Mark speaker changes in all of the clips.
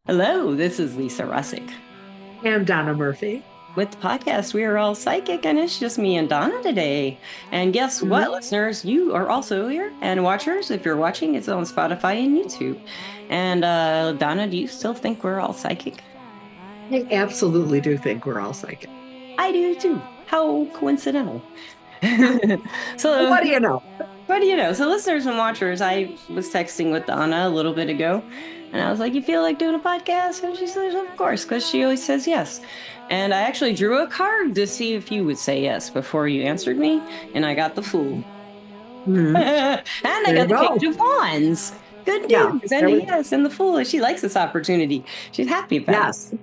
Speaker 1: Hello, this is Lisa Rusczyk.
Speaker 2: And Donna Murphy.
Speaker 1: With the podcast, we are all psychic, and it's just me and Donna today. And guess what,
Speaker 2: Mhm.
Speaker 1: listeners? You are also here, and watchers, if you're watching, it's on Spotify and YouTube. And Donna, do you still think we're all psychic?
Speaker 2: I absolutely do think we're all psychic.
Speaker 1: I do too. How coincidental. So,
Speaker 2: What do you know?
Speaker 1: what do you know? So, listeners and watchers, I was texting with Donna a little bit ago, and I was like, "You feel like doing a podcast?" And she says, "Of course," because she always says yes. And I actually drew a card to see if you would say yes before you answered me, and I got the Fool.
Speaker 2: Mhm.
Speaker 1: And I
Speaker 2: There you
Speaker 1: got the
Speaker 2: go.
Speaker 1: Page of Wands. Good
Speaker 2: Yeah.
Speaker 1: news. And
Speaker 2: There
Speaker 1: a
Speaker 2: we,
Speaker 1: yes, and the Fool. She likes this opportunity. She's happy about it.
Speaker 2: yes.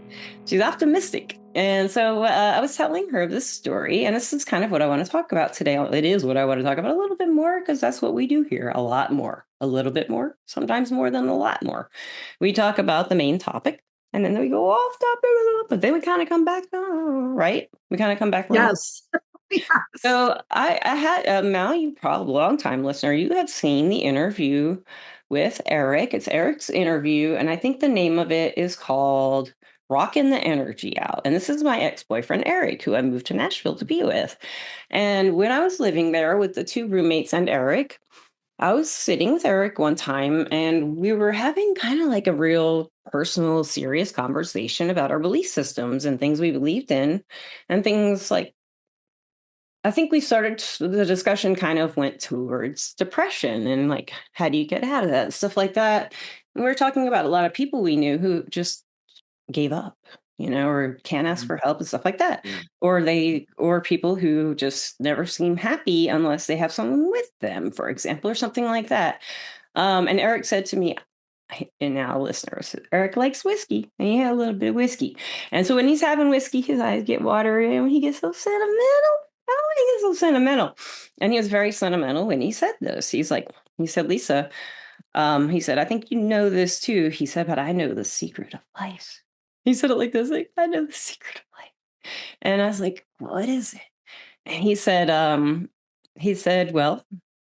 Speaker 1: She's optimistic. And so I was telling her this story, and this is kind of what I want to talk about today. It is what I want to talk about a little bit more because that's what we do here, a lot more, a little bit more, sometimes more than a lot more. We talk about the main topic, and then we go off topic, but then we kind of come back, right? We kind of come back around.
Speaker 2: Yes. Yes.
Speaker 1: So I had Mal, you probably long time listener, you have seen the interview with Eric. It's Eric's interview, and I think the name of it is called "Rockin' the Energy Out." And this is my ex-boyfriend Eric, who I moved to Nashville to be with. And when I was living there with the two roommates and Eric, I was sitting with Eric one time, and we were having kind of like a real personal, serious conversation about our belief systems and things we believed in, and things like I think we started the discussion kind of went towards depression and like how do you get out of that stuff like that. And we were talking about a lot of people we knew who just gave up, or can't ask for help and stuff like that. Or people who just never seem happy unless they have someone with them, for example, or something like that. And Eric said to me, and now listeners, Eric likes whiskey, and he had a little bit of whiskey. And so when he's having whiskey, his eyes get watery, and he gets so sentimental. Oh, he gets so sentimental. And he was very sentimental when he said this. He said, Lisa, he said, I think you know this too. He said, but I know the secret of life. He said it like this, like, I know the secret of life. And I was like, what is it? And he said, well,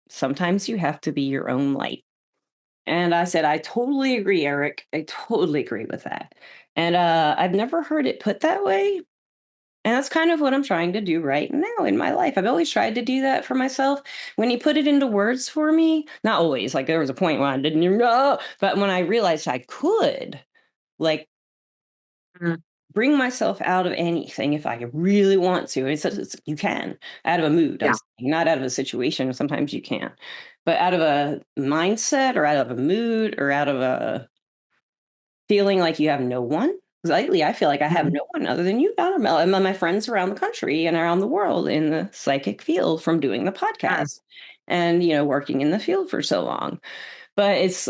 Speaker 1: sometimes you have to be your own light. And I said, I totally agree, Eric. I totally agree with that. And I've never heard it put that way. And that's kind of what I'm trying to do right now in my life. I've always tried to do that for myself. When he put it into words for me, not always, like there was a point when I didn't even know, but when I realized I could, like,
Speaker 2: Mhm.
Speaker 1: bring myself out of anything if I really want to. And you can, out of a mood. I'm
Speaker 2: Yeah.
Speaker 1: saying, not out of a situation. Sometimes you can't, but out of a mindset or out of a mood or out of a feeling like you have no one. Lately, I feel like I have
Speaker 2: Mhm.
Speaker 1: no one other than you, Donna Mel, and my friends around the country and around the world in the psychic field from doing the
Speaker 2: Yeah.
Speaker 1: podcast and working in the field for so long. But it's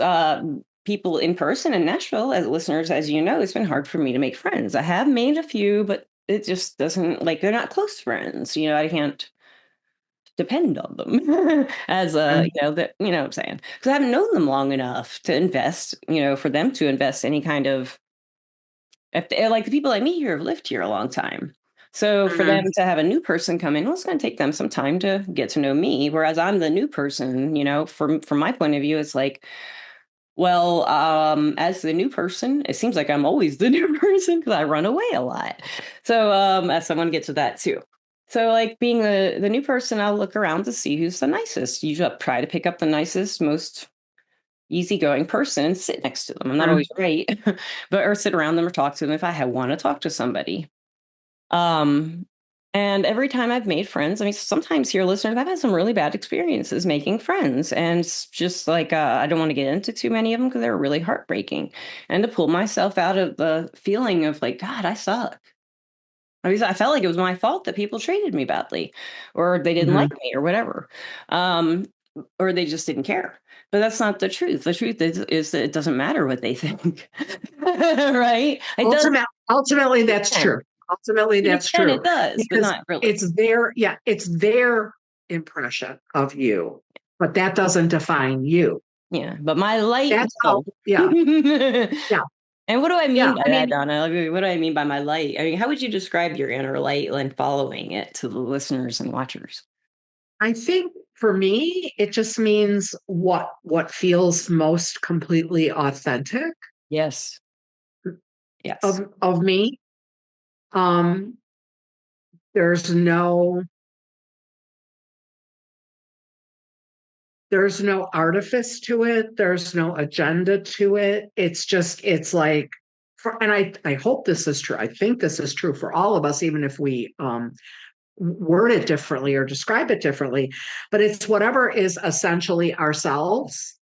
Speaker 1: people in person in Nashville, as listeners, as you know, it's been hard for me to make friends. I have made a few, but it just doesn't like they're not close friends. I can't depend on them as a
Speaker 2: Mhm.
Speaker 1: that what I'm saying, because I haven't known them long enough to invest, for them to invest any kind of if they, like the people like me here have lived here a long time. So for them
Speaker 2: Mhm.
Speaker 1: to have a new person come in, well, it's going to take them some time to get to know me. Whereas I'm the new person, from my point of view, it's like, well, as the new person, it seems like I'm always the new person because I run away a lot. So as someone gets to that too. So like being the new person, I'll look around to see who's the nicest. You try to pick up the nicest, most easygoing person and sit next to them. I'm not always
Speaker 2: Mhm.
Speaker 1: right, but or sit around them or talk to them if I want to talk to somebody. Um, and every time I've made friends, I mean, sometimes here, listeners, I've had some really bad experiences making friends, and it's just like I don't want to get into too many of them because they're really heartbreaking. And to pull myself out of the feeling of like, God, I suck. I felt like it was my fault that people treated me badly, or they didn't like
Speaker 2: Mhm.
Speaker 1: me, or whatever, um, or they just didn't care. But that's not the truth. The truth is that it doesn't matter what they think, right? It does
Speaker 2: Ultimately,
Speaker 1: to an
Speaker 2: that's
Speaker 1: extent.
Speaker 2: true. Ultimately,
Speaker 1: To an
Speaker 2: that's
Speaker 1: extent,
Speaker 2: true
Speaker 1: it does, but
Speaker 2: because
Speaker 1: not really.
Speaker 2: it's their impression of you, but that doesn't define you.
Speaker 1: Yeah, but my light
Speaker 2: That's how,
Speaker 1: will.
Speaker 2: yeah, yeah,
Speaker 1: And what do I
Speaker 2: yeah.
Speaker 1: mean by
Speaker 2: I
Speaker 1: that,
Speaker 2: mean,
Speaker 1: Donna? What do I mean by my light? I mean, how would you describe your inner light and following it to the listeners and watchers?
Speaker 2: I think for me, it just means what feels most completely authentic.
Speaker 1: Yes. Yes.
Speaker 2: of me. Um, there's no there's no artifice to it. There's no agenda to it. It's like and I hope this is true. I think this is true for all of us, even if we word it differently or describe it differently. But it's whatever is essentially ourselves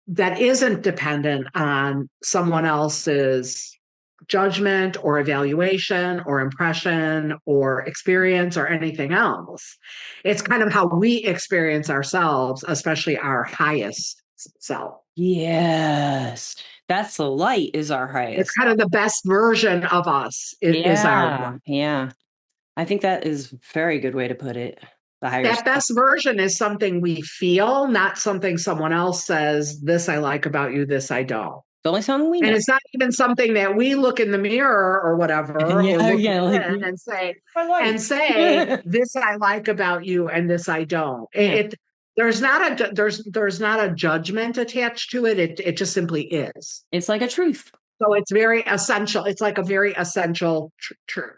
Speaker 2: that isn't dependent on someone else's judgment or evaluation or impression or experience or anything else. It's kind of how we experience ourselves, especially our highest self.
Speaker 1: Yes. That's the light is our
Speaker 2: It's
Speaker 1: highest
Speaker 2: kind of
Speaker 1: self.
Speaker 2: the best version of us is our life.
Speaker 1: Yeah. Yeah. I think that is a very good way to put it. The higher
Speaker 2: That
Speaker 1: self.
Speaker 2: best version is something we feel, not something someone else says, this I like about you, this I don't.
Speaker 1: The only something we
Speaker 2: And
Speaker 1: know.
Speaker 2: it's not even something that we look in the mirror or whatever, or
Speaker 1: Yeah,
Speaker 2: look
Speaker 1: yeah, like
Speaker 2: within
Speaker 1: my life.
Speaker 2: this I like about you and this I don't.
Speaker 1: Yeah.
Speaker 2: There's not there's not a judgment attached to it. It just simply is.
Speaker 1: It's like a truth.
Speaker 2: So it's very essential. It's like a very essential truth.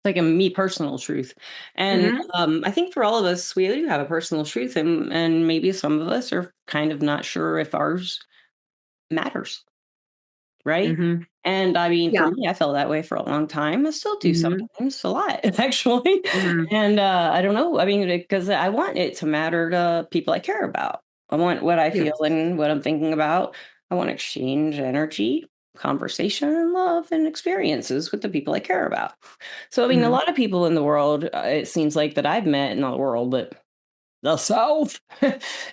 Speaker 1: Like a me personal truth. And
Speaker 2: Mm-hmm.
Speaker 1: I think for all of us, we do have a personal truth, and maybe some of us are kind of not sure if ours matters, right?
Speaker 2: Mm-hmm.
Speaker 1: And I mean, for
Speaker 2: Yeah.
Speaker 1: me, I felt that way for a long time. I still do
Speaker 2: Mm-hmm.
Speaker 1: sometimes, a lot actually.
Speaker 2: Mm-hmm.
Speaker 1: And I don't know. I mean, because I want it to matter to people I care about. I want what I feel
Speaker 2: Yes.
Speaker 1: and what I'm thinking about. I want to exchange energy, conversation, and love and experiences with the people I care about. So, I mean, a
Speaker 2: Mm-hmm.
Speaker 1: lot of people in the world, it seems like that I've met in the world, but the South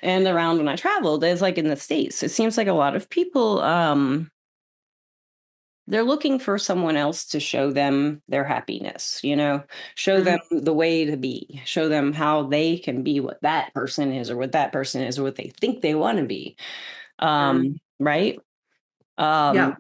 Speaker 1: and around when I traveled, is like in the States. It seems like a lot of people, they're looking for someone else to show them their happiness, show them
Speaker 2: Mm-hmm.
Speaker 1: the way to be, show them how they can be what that person is, or what that person is, or what they think they want to be.
Speaker 2: Mm-hmm.
Speaker 1: Right. Um,
Speaker 2: Yeah.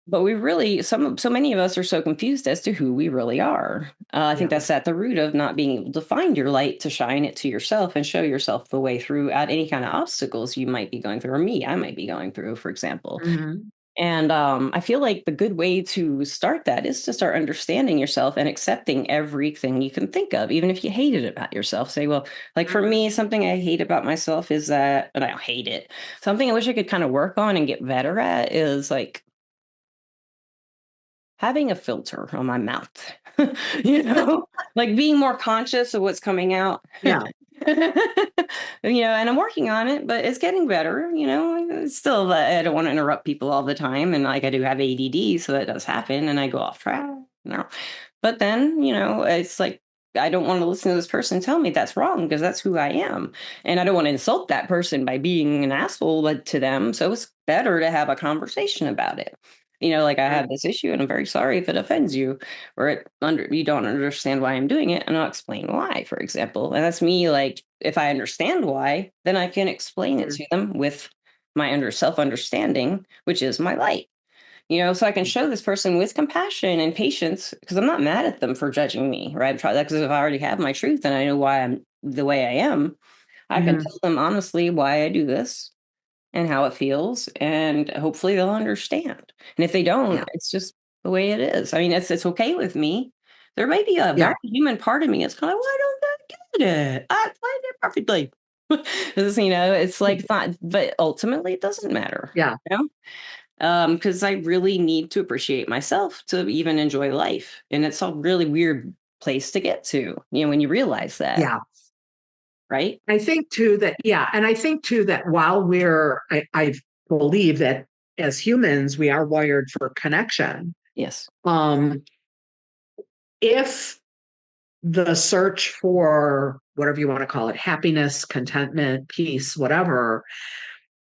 Speaker 1: but we really, so many of us are so confused as to who we really are. I think
Speaker 2: Yeah.
Speaker 1: that's at the root of not being able to find your light, to shine it to yourself and show yourself the way through at any kind of obstacles you might be going through, or I might be going through, for example.
Speaker 2: Mm-hmm.
Speaker 1: And I feel like the good way to start that is to start understanding yourself and accepting everything you can think of, even if you hate it about yourself. Say, well, like for me, something I hate about myself is that, and I don't hate it, something I wish I could kind of work on and get better at is like having a filter on my mouth, like being more conscious of what's coming out.
Speaker 2: Yeah.
Speaker 1: And I'm working on it, but it's getting better. It's still, I don't want to interrupt people all the time. And like I do have ADD, so that does happen and I go off track, you know. But then, it's like, I don't want to listen to this person tell me that's wrong because that's who I am. And I don't want to insult that person by being an asshole to them. So it's better to have a conversation about it. Like I have this issue and I'm very sorry if it offends you, or you don't understand why I'm doing it, and I'll explain why, for example. And that's me, like, if I understand why, then I can explain it
Speaker 2: Mm-hmm.
Speaker 1: to them with my self-understanding, which is my light. So I can show this person with compassion and patience, because I'm not mad at them for judging me, right? Because if I already have my truth and I know why I'm the way I am, I can
Speaker 2: Mm-hmm.
Speaker 1: tell them honestly why I do this and how it feels, and hopefully they'll understand. And if they don't,
Speaker 2: Yeah.
Speaker 1: it's just the way it is. I mean, it's okay with me. There may be a
Speaker 2: Yeah.
Speaker 1: very human part of me. It's kind of, why don't I get it? I played it perfectly. It's like, it's not, but ultimately it doesn't matter.
Speaker 2: Yeah.
Speaker 1: You know? Because I really need to appreciate myself to even enjoy life. And it's a really weird place to get to, when you realize that,
Speaker 2: Yeah.
Speaker 1: right?
Speaker 2: I think too that, yeah. And I think too that while I believe that as humans, we are wired for connection.
Speaker 1: Yes.
Speaker 2: Um, if the search for whatever you want to call it, happiness, contentment, peace, whatever,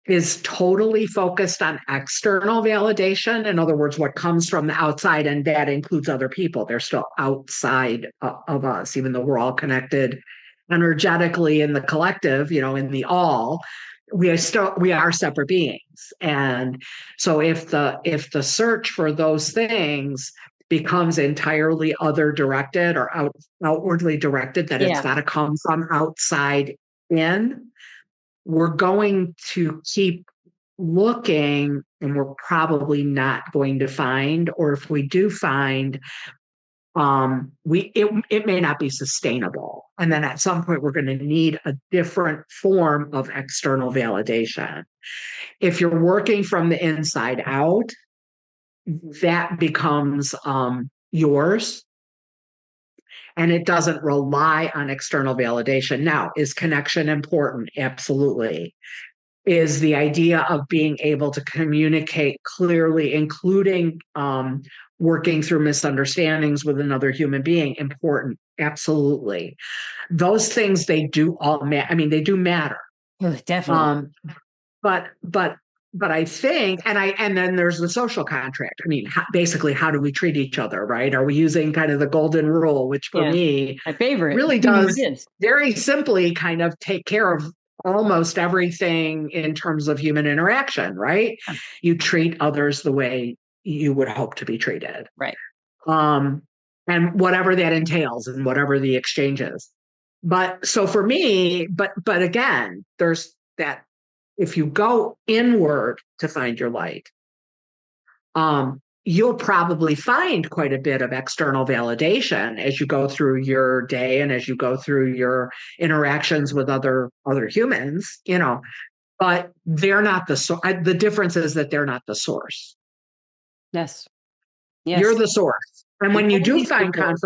Speaker 2: is totally focused on external validation. In other words, what comes from the outside, and that includes other people. They're still outside of us, even though we're all connected energetically in the collective, in the all. We are separate beings. And so if the search for those things becomes entirely other directed or outwardly directed, that it's
Speaker 1: Yeah.
Speaker 2: got to come from outside in, we're going to keep looking and we're probably not going to find, or if we do find, it may not be sustainable. And then at some point we're going to need a different form of external validation. If you're working from the inside out, that becomes yours, and it doesn't rely on external validation. Now, is connection important? Absolutely. Is the idea of being able to communicate clearly, including working through misunderstandings with another human being, important? Absolutely. Those things, they do all matter. I mean, they do matter.
Speaker 1: Oh, definitely.
Speaker 2: Um, but I think, and then there's the social contract. I mean, basically, how do we treat each other, right? Are we using kind of the golden rule, which for
Speaker 1: Yeah.
Speaker 2: me
Speaker 1: My favorite.
Speaker 2: really
Speaker 1: It
Speaker 2: does
Speaker 1: is.
Speaker 2: very simply kind of take care of almost everything in terms of human interaction, right? You treat others the way you would hope to be treated.
Speaker 1: Right.
Speaker 2: Um, and whatever that entails and whatever the exchange is. But so for me, but again, there's that, if you go inward to find your light, you'll probably find quite a bit of external validation as you go through your day and as you go through your interactions with other humans, but they're not the difference is that they're not the source.
Speaker 1: Yes.
Speaker 2: You're
Speaker 1: Yes.
Speaker 2: the source. And
Speaker 1: You
Speaker 2: when you do
Speaker 1: always
Speaker 2: find
Speaker 1: support.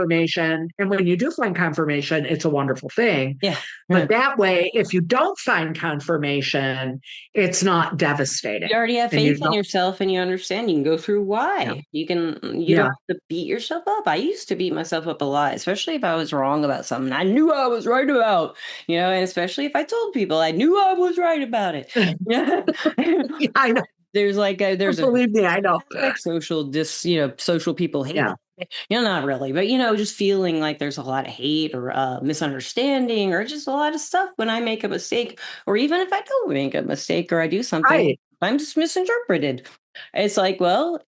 Speaker 2: confirmation, it's a wonderful thing.
Speaker 1: Yeah.
Speaker 2: But
Speaker 1: Yeah.
Speaker 2: that way, if you don't find confirmation, it's not devastating.
Speaker 1: You already have
Speaker 2: And you
Speaker 1: faith in
Speaker 2: don't,
Speaker 1: yourself and you understand. You can go through
Speaker 2: yeah,
Speaker 1: why. You don't
Speaker 2: yeah,
Speaker 1: have to beat yourself up. I used to beat myself up a lot, especially if I was wrong about something I knew I was right about, and especially if I told people I knew I was right about it. Yeah.
Speaker 2: yeah, I know.
Speaker 1: There's a
Speaker 2: Believe me, I know.
Speaker 1: like social people hate
Speaker 2: Yeah,
Speaker 1: it. Not really, but just feeling like there's a lot of hate or misunderstanding or just a lot of stuff when I make a mistake, or even if I don't make a mistake or I do something,
Speaker 2: right.
Speaker 1: I'm just misinterpreted. It's like, well,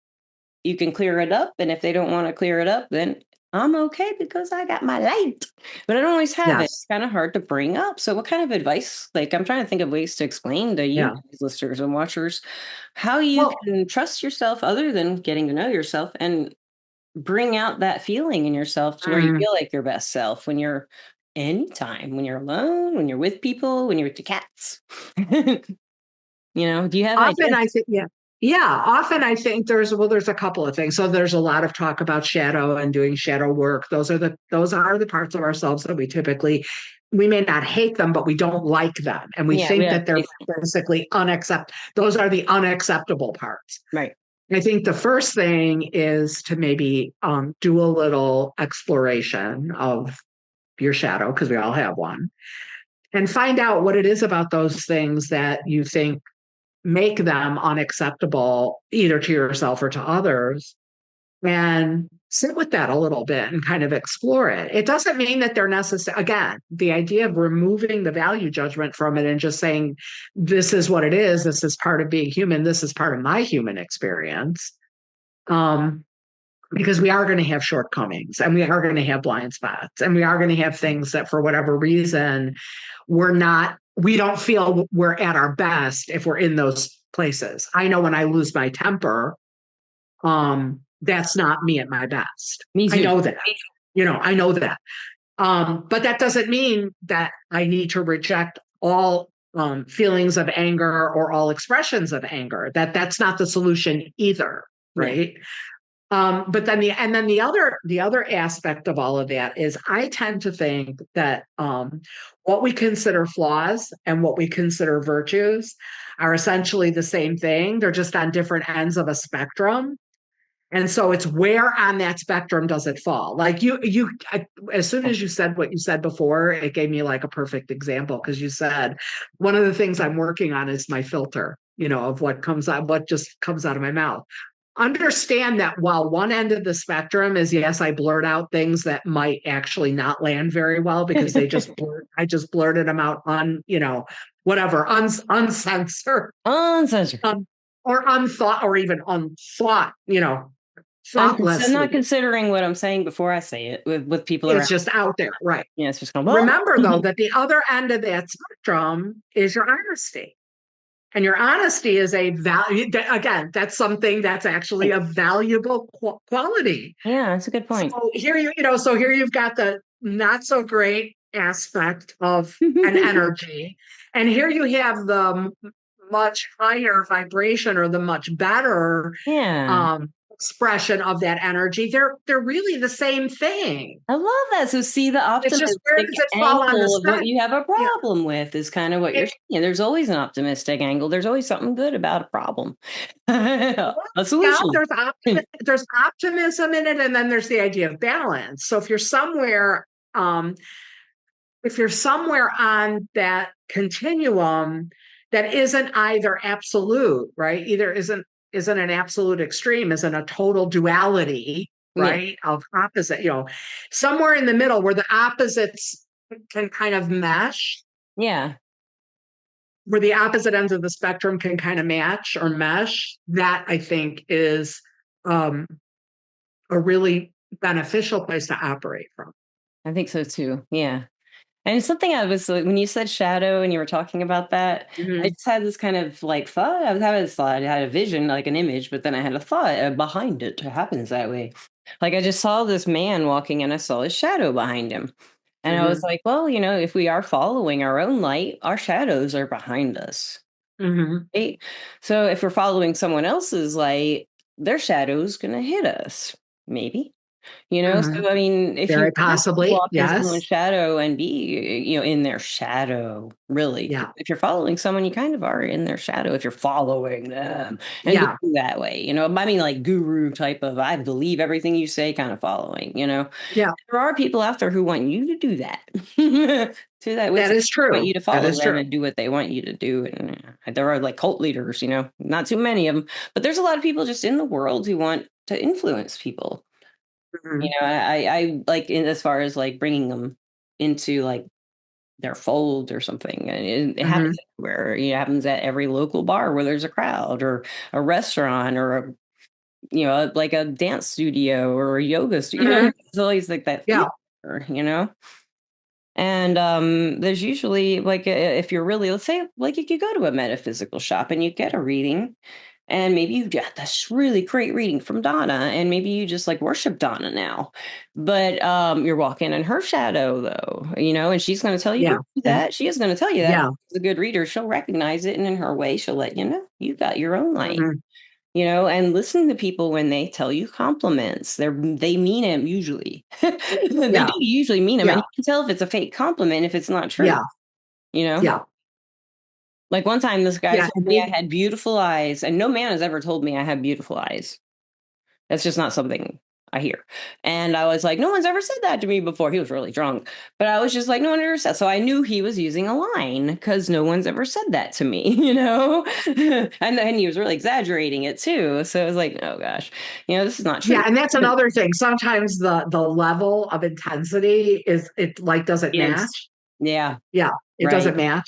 Speaker 1: you can clear it up, and if they don't want to clear it up, then I'm okay because I got my light. But I don't always have it. It's
Speaker 2: Yes.
Speaker 1: kind of hard to bring up. So, what kind of advice? Like, I'm trying to think of ways to explain to you,
Speaker 2: Yeah.
Speaker 1: guys, listeners and watchers, how you
Speaker 2: Well,
Speaker 1: can trust yourself other than getting to know yourself and bring out that feeling in yourself to where you
Speaker 2: mm,
Speaker 1: feel like your best self when you're anytime, when you're alone, when you're with people, when you're with the cats. Do you have
Speaker 2: often
Speaker 1: ideas?
Speaker 2: I think, yeah. Yeah, often I think there's a couple of things. So there's a lot of talk about shadow and doing shadow work. Those are the parts of ourselves that we may not hate them, but we don't like them. And we
Speaker 1: Yeah, we
Speaker 2: think
Speaker 1: have
Speaker 2: that they're basically those are the unacceptable parts.
Speaker 1: right.
Speaker 2: I think the first thing is to maybe do a little exploration of your shadow, because we all have one, and find out what it is about those things that you think make them unacceptable, either to yourself or to others, and sit with that a little bit and kind of explore it. It doesn't mean that they're necessary. Again, the idea of removing the value judgment from it and just saying, this is what it is, this is part of being human, this is part of my human experience. Um, because we are going to have shortcomings and we are going to have blind spots and we are going to have things that for whatever reason we don't feel we're at our best if we're in those places. I know when I lose my temper, that's not me at my best.
Speaker 1: Me
Speaker 2: I
Speaker 1: too.
Speaker 2: know that. I know that. But that doesn't mean that I need to reject all feelings of anger or all expressions of anger. That's not the solution either,
Speaker 1: Yeah.
Speaker 2: right? But then the other aspect of all of that is I tend to think that what we consider flaws and what we consider virtues are essentially the same thing. They're just on different ends of a spectrum. And so it's where on that spectrum does it fall? Like as soon as you said what you said before, it gave me like a perfect example, because you said one of the things I'm working on is my filter, of what just comes out of my mouth. Understand that while one end of the spectrum is, yes, I blurt out things that might actually not land very well because I just blurted them out whatever, uncensored,
Speaker 1: Uncensored.
Speaker 2: um, or unthought, or even unthought,
Speaker 1: I'm not
Speaker 2: thoughtlessly.
Speaker 1: considering what I'm saying before I say it with people
Speaker 2: It's
Speaker 1: around.
Speaker 2: just out there, right?
Speaker 1: Yeah, it's just going, well,
Speaker 2: Remember, though, that the other end of that spectrum is your honesty. And your honesty is a value. Again, that's something that's actually a
Speaker 1: Thanks.
Speaker 2: valuable quality.
Speaker 1: Yeah, that's a good point.
Speaker 2: So here so here you've got the not so great aspect of an energy, and here you have the much higher vibration or the much better
Speaker 1: Yeah.
Speaker 2: expression of that energy. They're really the same thing.
Speaker 1: I love that. So see the
Speaker 2: It's just where
Speaker 1: optimistic
Speaker 2: does it fall on the
Speaker 1: angle of what
Speaker 2: spectrum?
Speaker 1: you have a
Speaker 2: Yeah.
Speaker 1: problem with is kind of what you're
Speaker 2: It,
Speaker 1: saying. There's always an optimistic angle. There's always something good about a problem. A
Speaker 2: yeah,
Speaker 1: solution.
Speaker 2: there's optimism in it, and then there's the idea of balance. So um, if you're somewhere on that continuum that isn't either absolute, right? Either isn't an absolute extreme, isn't a total duality,
Speaker 1: Yeah.
Speaker 2: right? Of opposite, somewhere in the middle where the opposites can kind of mesh,
Speaker 1: Yeah.
Speaker 2: where the opposite ends of the spectrum can kind of match or mesh, that I think is um, a really beneficial place to operate from.
Speaker 1: I think so too. Yeah. And it's something I was when you said shadow and you were talking about that, I
Speaker 2: Mm-hmm.
Speaker 1: just had this kind of like thought. I was having this thought. I had a vision, like an image, but then I had a thought behind it. It happens that way. Like I just saw this man walking and I saw his shadow behind him. And I was
Speaker 2: Mm-hmm.
Speaker 1: like, well, if we are following our own light, our shadows are behind us.
Speaker 2: Mm-hmm.
Speaker 1: Right? So if we're following someone else's light, their shadow's going to hit us. Maybe.
Speaker 2: Mm-hmm.
Speaker 1: So I mean, if you
Speaker 2: Very
Speaker 1: want to
Speaker 2: possibly,
Speaker 1: walk in someone's
Speaker 2: yes.
Speaker 1: shadow and be, in their shadow, really, 'cause
Speaker 2: Yeah.
Speaker 1: if you're following someone, you kind of are in their shadow if you're following them and
Speaker 2: Yeah.
Speaker 1: going that way. I mean, like guru type of, I believe everything you say kind of following.
Speaker 2: Yeah.
Speaker 1: There are people out there who want you to do that. To that with
Speaker 2: That is
Speaker 1: want
Speaker 2: true.
Speaker 1: you to
Speaker 2: That
Speaker 1: follow
Speaker 2: is
Speaker 1: them
Speaker 2: true.
Speaker 1: and do what they want you to do. And there are like cult leaders, not too many of them, but there's a lot of people just in the world who want to influence people.
Speaker 2: Mhm.
Speaker 1: I like in as far as like bringing them into like their fold or something. And it happens
Speaker 2: Mhm.
Speaker 1: everywhere. It happens at every local bar where there's a crowd or a restaurant or like a dance studio or a yoga studio.
Speaker 2: Mhm.
Speaker 1: It's always like that
Speaker 2: Yeah.
Speaker 1: theater. And there's usually like if you're really, let's say like you could go to a metaphysical shop and you get a reading and maybe you get this really great reading from Donna and maybe you just like worship Donna now. But you're walking in her shadow though, and she's going to tell you
Speaker 2: Yeah.
Speaker 1: don't do
Speaker 2: Yeah.
Speaker 1: that. She is going to tell you that.
Speaker 2: Yeah.
Speaker 1: She's a good reader. She'll recognize it and in her way she'll let you know you got your own light.
Speaker 2: Mhm.
Speaker 1: And listen to people when they tell you compliments. They mean them usually. They do
Speaker 2: Yeah.
Speaker 1: usually mean them, and
Speaker 2: Yeah.
Speaker 1: you can tell if it's a fake compliment if it's not true.
Speaker 2: Yeah.
Speaker 1: You know,
Speaker 2: Yeah.
Speaker 1: like one time this guy
Speaker 2: Yeah.
Speaker 1: told me I had beautiful eyes, and no man has ever told me I have beautiful eyes. That's just not something I hear. And I was like, no one's ever said that to me before. He was really drunk, but I was just like, no one ever said. So I knew he was using a line because no one's ever said that to me. And then he was really exaggerating it too. So I was like, oh gosh, this is not true.
Speaker 2: Yeah. And that's another thing. Sometimes the level of intensity is it like doesn't
Speaker 1: Yes.
Speaker 2: match.
Speaker 1: Yeah.
Speaker 2: Yeah. It
Speaker 1: Right.
Speaker 2: doesn't match.
Speaker 1: Right.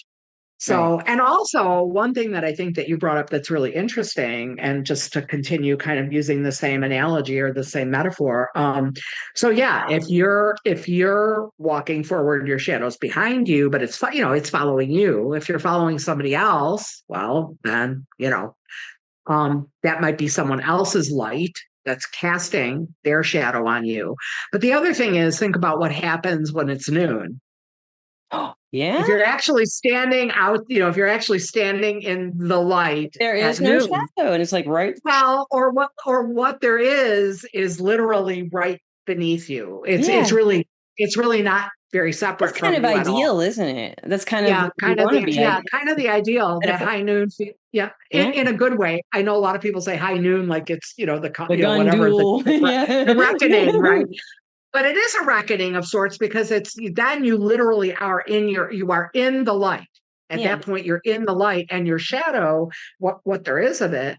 Speaker 2: So, and also one thing that I think that you brought up that's really interesting, and just to continue kind of using the same analogy or the same metaphor. So yeah, if you're walking forward, your shadow's behind you, but it's following you. If you're following somebody else, well, then that might be someone else's light that's casting their shadow on you. But the other thing is, think about what happens when it's noon.
Speaker 1: Yeah.
Speaker 2: If you're actually standing out, if you're actually standing in the light
Speaker 1: There
Speaker 2: at
Speaker 1: is no
Speaker 2: noon,
Speaker 1: shadow. And it's like, right.
Speaker 2: well, or what there is literally right beneath you.
Speaker 1: Yeah.
Speaker 2: It's really not very
Speaker 1: That's
Speaker 2: separate
Speaker 1: kind
Speaker 2: from
Speaker 1: of
Speaker 2: you at all.
Speaker 1: ideal, isn't it? That's kind of
Speaker 2: Yeah,
Speaker 1: what we want to be.
Speaker 2: kind of the ideal, that
Speaker 1: Metaphor.
Speaker 2: high noon yeah,
Speaker 1: Yeah.
Speaker 2: in a good way. I know a lot of people say high noon like it's,
Speaker 1: The gun
Speaker 2: whatever,
Speaker 1: duel.
Speaker 2: the
Speaker 1: Yeah.
Speaker 2: reckoning, right? But it is a reckoning of sorts, because it's then you literally you are in the light. At
Speaker 1: Yeah.
Speaker 2: that point, you're in the light, and your shadow, what there is of it,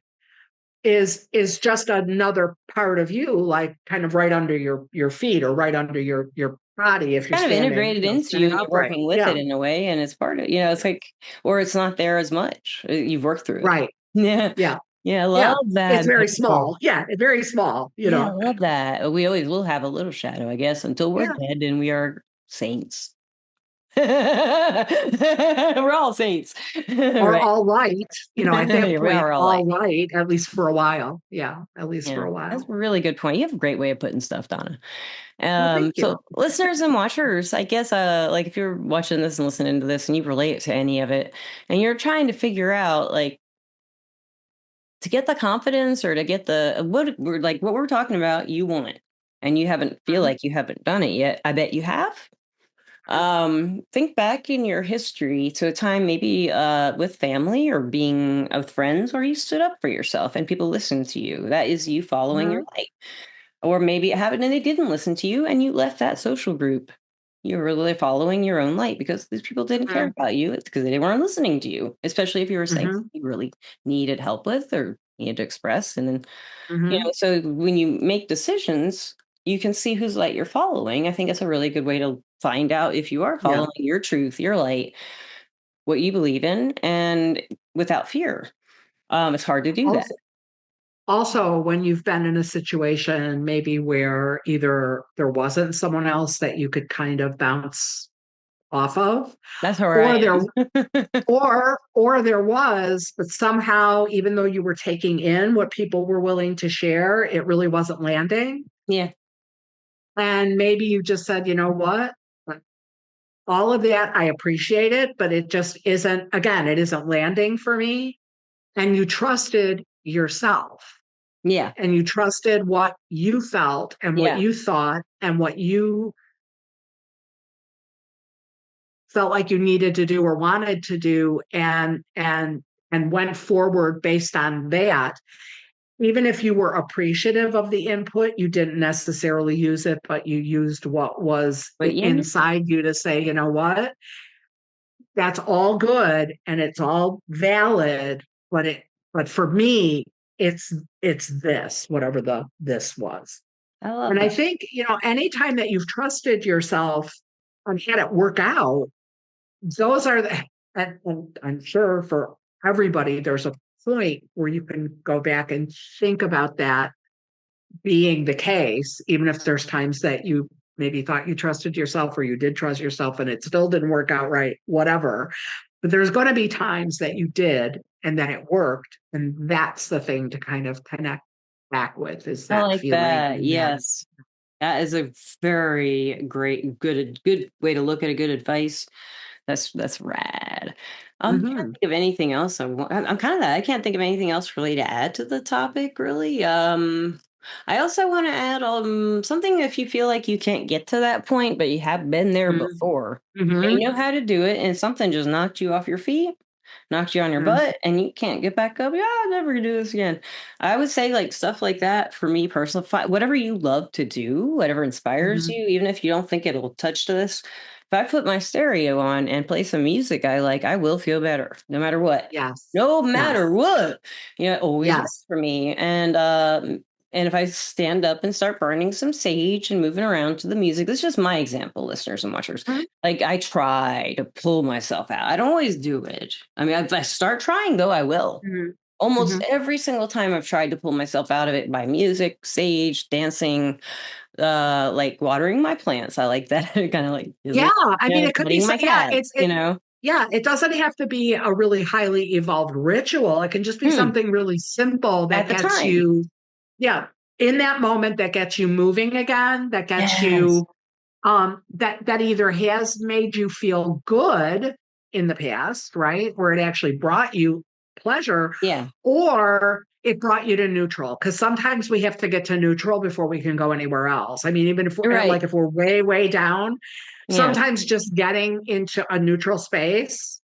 Speaker 2: is just another part of you, like kind of right under your feet, or right under your body,
Speaker 1: It's
Speaker 2: if you're
Speaker 1: kind of
Speaker 2: standing,
Speaker 1: integrated into you
Speaker 2: standing
Speaker 1: and you're
Speaker 2: upright.
Speaker 1: working with
Speaker 2: Yeah,
Speaker 1: it in a way. And it's part of, it's like, or it's not there as much. You've worked through it.
Speaker 2: right.
Speaker 1: Yeah.
Speaker 2: Yeah,
Speaker 1: Yeah. I
Speaker 2: yeah.
Speaker 1: love
Speaker 2: It's
Speaker 1: that
Speaker 2: very
Speaker 1: metaphor.
Speaker 2: small. Yeah, it's very small.
Speaker 1: Yeah. I love that. We always will have a little shadow, I guess, until we're
Speaker 2: Yeah.
Speaker 1: dead and we are saints. We're all saints,
Speaker 2: or
Speaker 1: right?
Speaker 2: all light, at that
Speaker 1: We
Speaker 2: point,
Speaker 1: are all like,
Speaker 2: all light, at least for a while. Yeah, at least for
Speaker 1: yeah,
Speaker 2: a
Speaker 1: that's
Speaker 2: while.
Speaker 1: a really good point. You have a great way of putting stuff, Donna.
Speaker 2: Well, thank
Speaker 1: So
Speaker 2: you.
Speaker 1: listeners and watchers, I guess, like if you're watching this and listening to this and you relate to any of it, and you're trying to figure out like to get the confidence or to get the what we're talking about, you want it, and you haven't feel
Speaker 2: Mhm,
Speaker 1: like you haven't done it yet. I bet you have. Think back in your history to a time maybe with family or being with friends where you stood up for yourself and people listened to you. That is you following your
Speaker 2: mhm,
Speaker 1: light. Or maybe it happened and they didn't listen to you and you left that social group. You were really following your own light because these people didn't care
Speaker 2: mhm,
Speaker 1: about you. It's because they weren't listening to you, especially if you were saying
Speaker 2: mhm,
Speaker 1: you really needed help with or needed to express. And then,
Speaker 2: mhm.
Speaker 1: so when you make decisions, you can see whose light you're following. I think it's a really good way to find out if you are
Speaker 2: Yeah.
Speaker 1: following your truth, your light, what you believe in, and without fear. It's hard to do that.
Speaker 2: Also, also, when you've been in a situation maybe where either there wasn't someone else that you could kind of bounce off of,
Speaker 1: That's where I
Speaker 2: or there
Speaker 1: am.
Speaker 2: or there was, but somehow, even though you were taking in what people were willing to share, it really wasn't landing.
Speaker 1: Yeah.
Speaker 2: And maybe you just said, you know what? All of that, I appreciate it, but it just isn't, again, it isn't landing for me. And you trusted yourself
Speaker 1: Yeah.
Speaker 2: and you trusted what you felt and what
Speaker 1: Yeah.
Speaker 2: you thought and what you felt like you needed to do or wanted to do, and went forward based on that. Even if you were appreciative of the input, you didn't necessarily use it, but you used what was
Speaker 1: But yeah,
Speaker 2: inside you to say, you know what, that's all good and it's all valid, but for me, it's it's this, whatever the this was.
Speaker 1: I love
Speaker 2: And I
Speaker 1: that.
Speaker 2: think, anytime that you've trusted yourself and had it work out, those are the, and I'm sure for everybody, there's a point where you can go back and think about that being the case, even if there's times that you maybe thought you trusted yourself or you did trust yourself and it still didn't work out right, whatever. But there's going to be times that you did and that it worked. And that's the thing to kind of connect back with, is
Speaker 1: I
Speaker 2: that
Speaker 1: like
Speaker 2: feeling
Speaker 1: that.
Speaker 2: and that.
Speaker 1: Yes. That is a very great, good way to look at a good advice. That's rad. Can't
Speaker 2: Mhm.
Speaker 1: think of anything else. I'm kind of that. I can't think of anything else really to add to the topic, really. I also want to add something if you feel like you can't get to that point, but you have been there before. And you
Speaker 2: Mhm.
Speaker 1: know how to do it, and something just knocked you off your feet, knocked you on your
Speaker 2: Mhm.
Speaker 1: butt, and you can't get back up. Yeah, I'm never gonna do this again. I would say like stuff like that for me personally. Whatever you love to do, whatever inspires
Speaker 2: Mhm.
Speaker 1: you, even if you don't think it'll touch to this. If I put my stereo on and play some music I like, I will feel better no matter what.
Speaker 2: Yes.
Speaker 1: No matter
Speaker 2: Yes.
Speaker 1: what. It always works
Speaker 2: Yes.
Speaker 1: for me. And if I stand up and start burning some sage and moving around to the music, this is just my example, listeners and watchers.
Speaker 2: Mhm.
Speaker 1: Like I try to pull myself out. I don't always do it. I mean, if I start trying though, I will.
Speaker 2: Mhm.
Speaker 1: Almost
Speaker 2: Mhm.
Speaker 1: every single time I've tried to pull myself out of it by music, sage, dancing, like watering my plants. I like that. It kind of like gives
Speaker 2: Yeah,
Speaker 1: me,
Speaker 2: I mean, it could be
Speaker 1: petting
Speaker 2: so,
Speaker 1: my
Speaker 2: yeah, it
Speaker 1: cats,
Speaker 2: it yeah, it doesn't have to be a really highly evolved ritual. It can just be
Speaker 1: Mm,
Speaker 2: something really simple
Speaker 1: at
Speaker 2: that
Speaker 1: the
Speaker 2: gets
Speaker 1: time.
Speaker 2: you, yeah, in that moment, that gets you moving again, that gets
Speaker 1: Yes.
Speaker 2: you, that either has made you feel good in the past, right? Where it actually brought you pleasure,
Speaker 1: Yeah.
Speaker 2: or it brought you to neutral. Because sometimes we have to get to neutral before we can go anywhere else. I mean, even if
Speaker 1: You're
Speaker 2: we're like
Speaker 1: right.
Speaker 2: if we're way, way down,
Speaker 1: Yeah.
Speaker 2: sometimes just getting into a neutral space,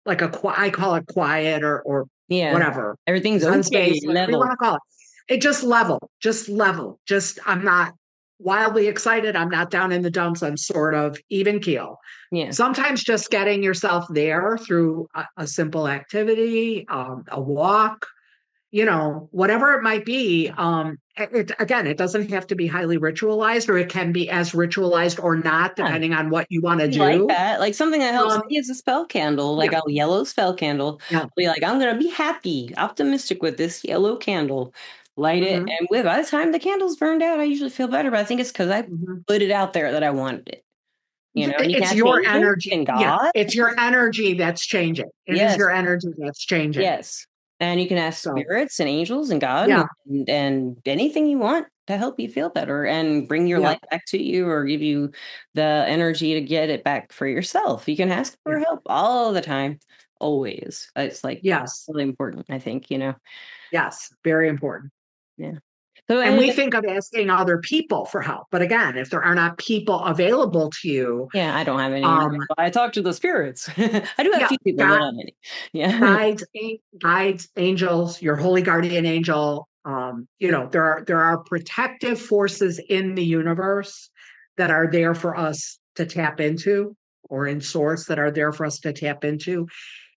Speaker 2: like I call it quiet or
Speaker 1: Yeah.
Speaker 2: whatever,
Speaker 1: Everything's
Speaker 2: Zen space,
Speaker 1: okay.
Speaker 2: whatever you want
Speaker 1: Level.
Speaker 2: to call it. It just level, just level. Just I'm not wildly excited. I'm not down in the dumps. I'm sort of even keel.
Speaker 1: Yeah.
Speaker 2: Sometimes just getting yourself there through a simple activity, a walk, whatever it might be. Again, it doesn't have to be highly ritualized, or it can be as ritualized or not,
Speaker 1: Yeah.
Speaker 2: depending on what you want to
Speaker 1: You like
Speaker 2: do.
Speaker 1: that. Like something that helps
Speaker 2: Um,
Speaker 1: me is a spell candle, like
Speaker 2: yeah,
Speaker 1: a yellow spell candle.
Speaker 2: yeah.
Speaker 1: Be like, I'm gonna be happy, optimistic with this yellow candle. Light it,
Speaker 2: Hmm.
Speaker 1: and by the time the candle's burned out, I usually feel better. But I think it's because I
Speaker 2: Hmm.
Speaker 1: put it out there that I wanted it. and you can
Speaker 2: It's
Speaker 1: ask
Speaker 2: your
Speaker 1: angels
Speaker 2: energy.
Speaker 1: and
Speaker 2: Yeah,
Speaker 1: God.
Speaker 2: it's your energy that's changing. It is
Speaker 1: Yes,
Speaker 2: your energy that's changing.
Speaker 1: yes. And you can ask
Speaker 2: So,
Speaker 1: spirits and angels and God
Speaker 2: yeah,
Speaker 1: and anything you want to help you feel better and bring your
Speaker 2: yeah,
Speaker 1: life back to you or give you the energy to get it back for yourself. You can ask
Speaker 2: yeah,
Speaker 1: for help all the time, always. It's like
Speaker 2: yes,
Speaker 1: really important, I think.
Speaker 2: yes, very important.
Speaker 1: Yeah. So
Speaker 2: And we think of asking other people for help. But again, if there are not people available to you,
Speaker 1: yeah, I don't have any.
Speaker 2: um,
Speaker 1: I talk to the spirits. I do have a
Speaker 2: yeah,
Speaker 1: few people, but
Speaker 2: God,
Speaker 1: not many. Yeah.
Speaker 2: guides, guides, angels, your holy guardian angel. There are protective forces in the universe that are there for us to tap into, or in source that are there for us to tap into.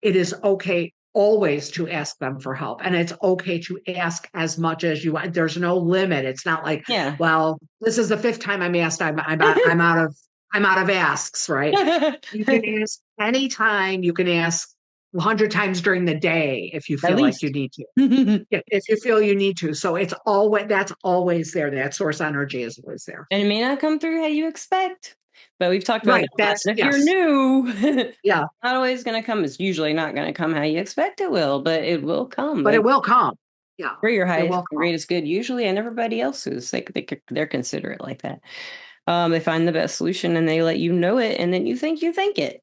Speaker 2: It is okay always to ask them for help, and it's okay to ask as much as you want. There's no limit. It's not like,
Speaker 1: Yeah.
Speaker 2: well, this is the fifth time I'm asked. I'm out of asks, right? You can ask anytime. You can ask 100 times during the day if you
Speaker 1: At
Speaker 2: feel like you
Speaker 1: least.
Speaker 2: need to.
Speaker 1: And
Speaker 2: Yeah, if you feel you need to. So that's always there. That source energy is always there.
Speaker 1: it may not come through how you expect, but we've talked about
Speaker 2: Right.
Speaker 1: that a lot. If you're
Speaker 2: Yes.
Speaker 1: new,
Speaker 2: Yeah.
Speaker 1: not always going to come. It's usually not going to come how you expect it will, but it will come.
Speaker 2: But it will come. Yeah.
Speaker 1: For your
Speaker 2: It
Speaker 1: highest
Speaker 2: will
Speaker 1: and
Speaker 2: come.
Speaker 1: greatest good, usually, and everybody else's. They're considerate like that. They find the best solution and they let you know it, and then you think it.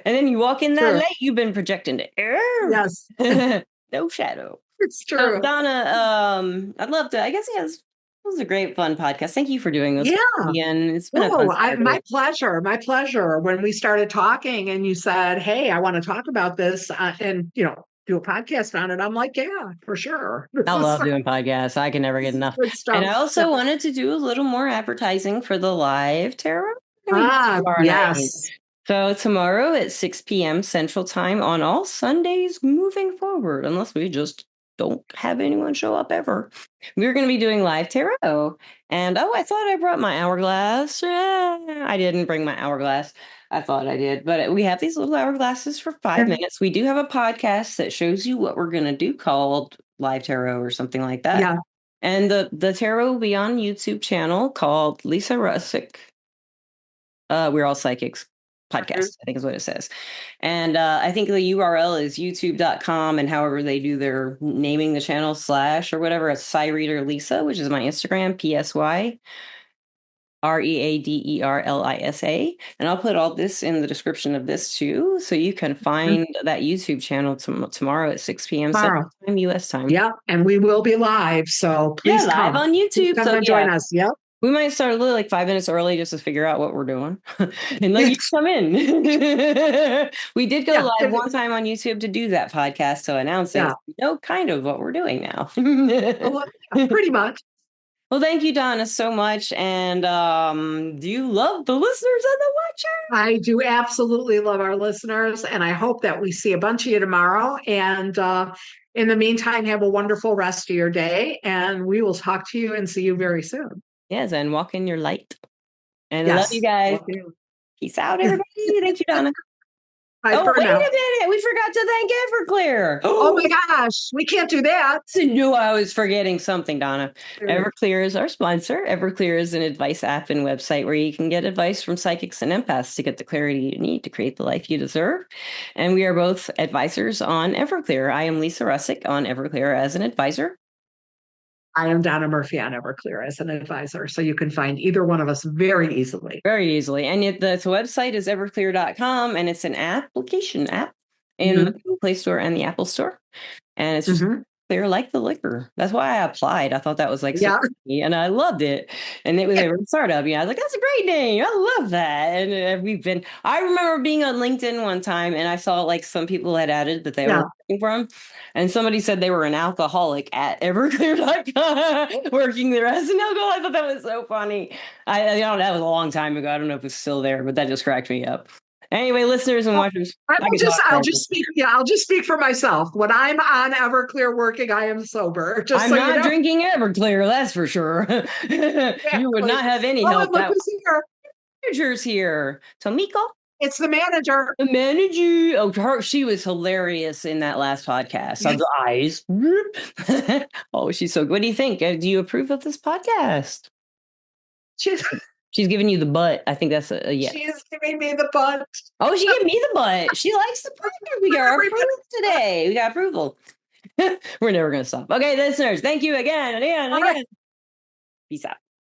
Speaker 1: And then you walk in that
Speaker 2: True.
Speaker 1: light you've been projecting to air.
Speaker 2: Yes.
Speaker 1: No shadow.
Speaker 2: It's
Speaker 1: So
Speaker 2: true.
Speaker 1: Donna, I'd love to. I guess yes, it was a great fun podcast. Thank you for doing this with
Speaker 2: Yeah.
Speaker 1: me, and it's been a fun
Speaker 2: No, my
Speaker 1: Saturday.
Speaker 2: pleasure. My pleasure. When we started talking and you said, "Hey, I want to talk about this," and do a podcast on it, I'm like, "Yeah, for sure.
Speaker 1: I
Speaker 2: This is
Speaker 1: love doing podcasts. I can never get
Speaker 2: this is
Speaker 1: enough.
Speaker 2: good
Speaker 1: And
Speaker 2: stuff."
Speaker 1: I
Speaker 2: Yeah.
Speaker 1: also wanted to do a little more advertising for the live tarot. We're gonna be
Speaker 2: Ah,
Speaker 1: tomorrow night.
Speaker 2: yes.
Speaker 1: So tomorrow at 6 p.m. Central Time on all Sundays moving forward, unless we just don't have anyone show up ever. We're going to be doing live tarot. And I thought I brought my hourglass. I didn't bring my hourglass. I thought I did, but we have these little hourglasses for 5 minutes. We do have a podcast that shows you what we're going to do called live tarot or something like that.
Speaker 2: Yeah.
Speaker 1: And the tarot will be on YouTube channel called Lisa Rusczyk. We're All Psychics
Speaker 2: Mhm.
Speaker 1: podcast, I think is what it says. And I think the URL is youtube.com, and however they do their naming the channel / or whatever, it's Psyreader Lisa, which is my Instagram, PSYREADERLISA. And I'll put all this in the description of this too. So you can
Speaker 2: Mhm.
Speaker 1: find that YouTube channel tomorrow at 6 p.m. Central
Speaker 2: Tomorrow.
Speaker 1: Time, US time.
Speaker 2: Yeah, and we will be live, so
Speaker 1: Yeah,
Speaker 2: please
Speaker 1: live
Speaker 2: come.
Speaker 1: on
Speaker 2: Please
Speaker 1: YouTube.
Speaker 2: come
Speaker 1: So
Speaker 2: and
Speaker 1: yeah,
Speaker 2: join us. Yep.
Speaker 1: we might start a little like 5 minutes early just to figure out what we're doing and let you come in. We did go
Speaker 2: Yeah.
Speaker 1: live one time on YouTube to do that podcast to announce it.
Speaker 2: Yeah.
Speaker 1: So you know kind of what we're doing now.
Speaker 2: Well, yeah, pretty much.
Speaker 1: Well, thank you, Donna, so much. And do you love the listeners and the watchers?
Speaker 2: I do absolutely love our listeners, and I hope that we see a bunch of you tomorrow. And in the meantime, have a wonderful rest of your day, and we will talk to you and see you very soon.
Speaker 1: Yes, and walk in your light. And love you
Speaker 2: Yes.
Speaker 1: guys.
Speaker 2: Okay.
Speaker 1: Peace out, everybody. Thank you, Donna.
Speaker 2: Bye
Speaker 1: Oh,
Speaker 2: for
Speaker 1: wait
Speaker 2: now.
Speaker 1: a minute. We forgot to thank Everclear.
Speaker 2: Oh my
Speaker 1: Oh,
Speaker 2: gosh, we can't do that.
Speaker 1: I knew I was forgetting something, Donna. Everclear is our sponsor. Everclear is an advice app and website where you can get advice from psychics and empaths to get the clarity you need to create the life you deserve. And we are both advisors on Everclear. I am Lisa Russick on Everclear as an advisor.
Speaker 2: I am Donna Murphy on Everclear as an advisor, so you can find either one of us very easily.
Speaker 1: Very easily. And the website is everclear.com, and it's an application app in the
Speaker 2: Mhm.
Speaker 1: Google Play Store and the Apple Store. And it's just
Speaker 2: Mhm.
Speaker 1: clear like the liquor. That's why I applied. I thought that was like so
Speaker 2: Yeah.
Speaker 1: funny, and I loved it. And they were a startup. I was like, that's a great name. I love that. And I remember being on LinkedIn one time and I saw like some people had added that they were
Speaker 2: Yeah.
Speaker 1: working from. And somebody said they were an alcoholic at everclear.com working there as an alcoholic. I thought that was so funny. That was a long time ago. I don't know if it's still there, but that just cracked me up. Anyway, listeners and watchers, I can talk
Speaker 2: I'll
Speaker 1: forever.
Speaker 2: just speak. Yeah, I'll just speak for myself. When I'm on Everclear working, I am sober. Just
Speaker 1: I'm
Speaker 2: so you
Speaker 1: not
Speaker 2: know.
Speaker 1: drinking Everclear, that's for sure. You would
Speaker 2: Exactly.
Speaker 1: not have any
Speaker 2: Oh, and
Speaker 1: help.
Speaker 2: look
Speaker 1: That
Speaker 2: who's here.
Speaker 1: manager's here. Tomiko,
Speaker 2: It's the manager.
Speaker 1: the manager. Oh, she was hilarious in that last podcast.
Speaker 2: Yes.
Speaker 1: The eyes. Oh, she's so good. What do you think? Do you approve of this podcast?
Speaker 2: She's
Speaker 1: She's giving you the butt. I think that's a yeah.
Speaker 2: she's giving me the butt.
Speaker 1: Oh, she gave me the butt. She likes the butt. We got approval today. We got approval. We're never going to stop. Okay, listeners, thank you again and again and again. Peace out.